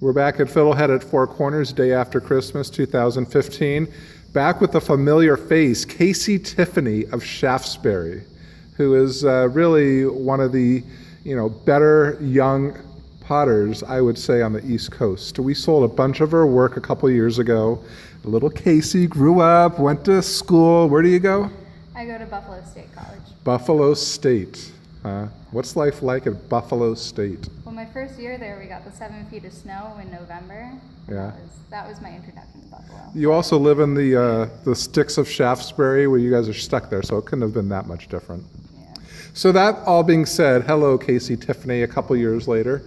We're back at Fiddlehead at Four Corners, day after Christmas, 2015. Back with a familiar face, Kc Tiffany of Shaftsbury, who is really one of the better young potters, I would say, on the East Coast. We sold a bunch of her work a couple years ago. Little Casey grew up, went to school. Where do you go? I go to Buffalo State College. Buffalo State. What's life like at Buffalo State? Well, my first year there, we got the 7 feet of snow in November. Yeah. That was my introduction to Buffalo. You also live in the sticks of Shaftsbury, where you guys are stuck there, so it couldn't have been that much different. Yeah. So that all being said, hello, Kc Tiffany, a couple years later.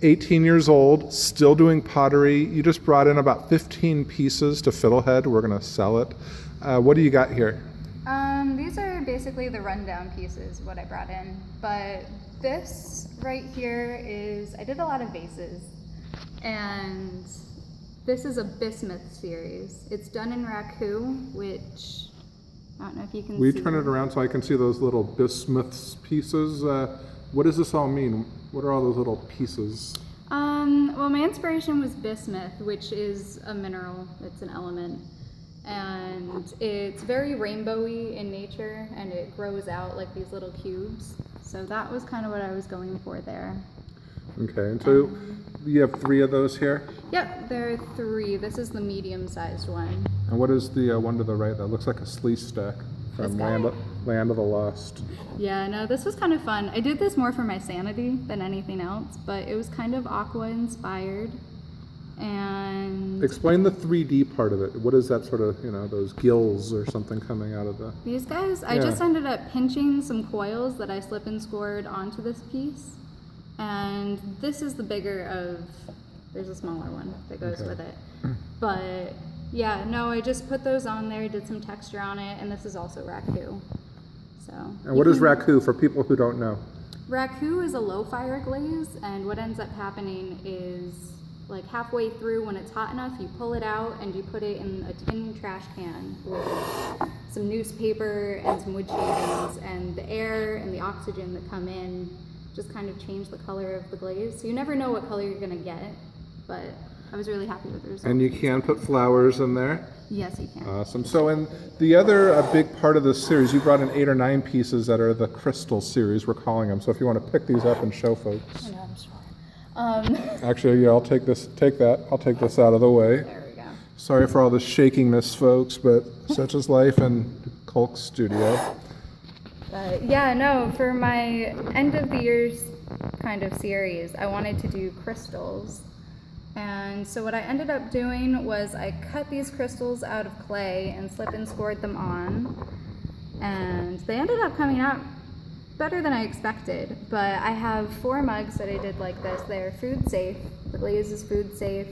18 years old, still doing pottery. You just brought in about 15 pieces to Fiddlehead. We're going to sell it. What do you got here? These are basically the rundown pieces, what I brought in. But this right here is, I did a lot of vases. And this is a bismuth series. It's done in raku, which I don't know if you can see. We turn it around so I can see those little bismuth pieces. What does this all mean? What are all those little pieces? Well, my inspiration was bismuth, which is a mineral. It's an element. And it's very rainbowy in nature, and it grows out like these little cubes. So that was kind of what I was going for there. Okay, and so you have 3 of those here? Yep, there are 3. This is the medium-sized one. And what is the one to the right that looks like a slee stack from Land of the Lost? Yeah, no, this was kind of fun. I did this more for my sanity than anything else, but it was kind of aqua-inspired. And explain the 3D part of it. What is that sort of, those gills or something coming out of the... These guys, I just ended up pinching some coils that I slip and scored onto this piece. And this is the bigger of, there's a smaller one that goes with it. But yeah, no, I just put those on there, did some texture on it, and this is also raku. So. And what is raku for people who don't know? Raku is a low fire glaze, and what ends up happening is, like halfway through, when it's hot enough, you pull it out and you put it in a tin trash can with some newspaper and some wood shavings, and the air and the oxygen that come in just kind of change the color of the glaze. So you never know what color you're gonna get, but I was really happy with the result. And you can put flowers in there? Yes, you can. Awesome. So, and the other big part of this series, you brought in 8 or 9 pieces that are the crystal series, we're calling them. So if you want to pick these up and show folks. I know, I'm sorry. Actually, yeah, I'll take that. I'll take this out of the way. There we go. Sorry for all the shakiness, folks, but such is life in Kulk's studio. But yeah, no, for my end of the year's kind of series, I wanted to do crystals. And so what I ended up doing was I cut these crystals out of clay and slip and scored them on. And they ended up coming out better than I expected. But I have 4 mugs that I did like this. They're food safe. The glaze is food safe.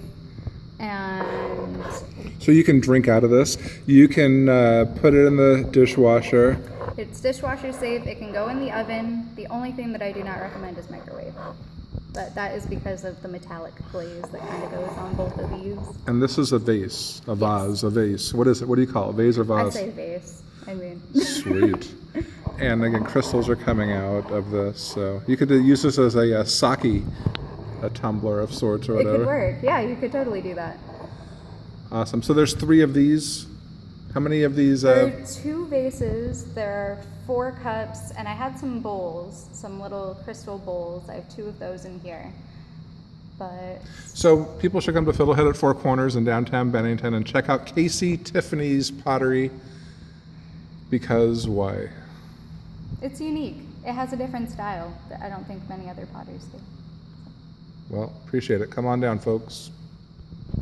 And so you can drink out of this. You can put it in the dishwasher. It's dishwasher safe. It can go in the oven. The only thing that I do not recommend is microwave. But that is because of the metallic glaze that kind of goes on both of these. And this is a vase, a vase, a vase. What is it? What do you call it? Vase or vase? I say vase. I mean. Sweet. And again, crystals are coming out of this. So you could use this as a sake, a tumbler of sorts or whatever. It could work. Yeah, you could totally do that. Awesome. So there's 3 of these. How many of these? There are 2 vases, there are 4 cups, and I had some bowls, some little crystal bowls. I have 2 of those in here. But so people should come to Fiddlehead at Four Corners in downtown Bennington and check out Kc Tiffany's pottery. Because why? it's unique. It has a different style that I don't think many other potters do. Well, appreciate it. Come on down, folks.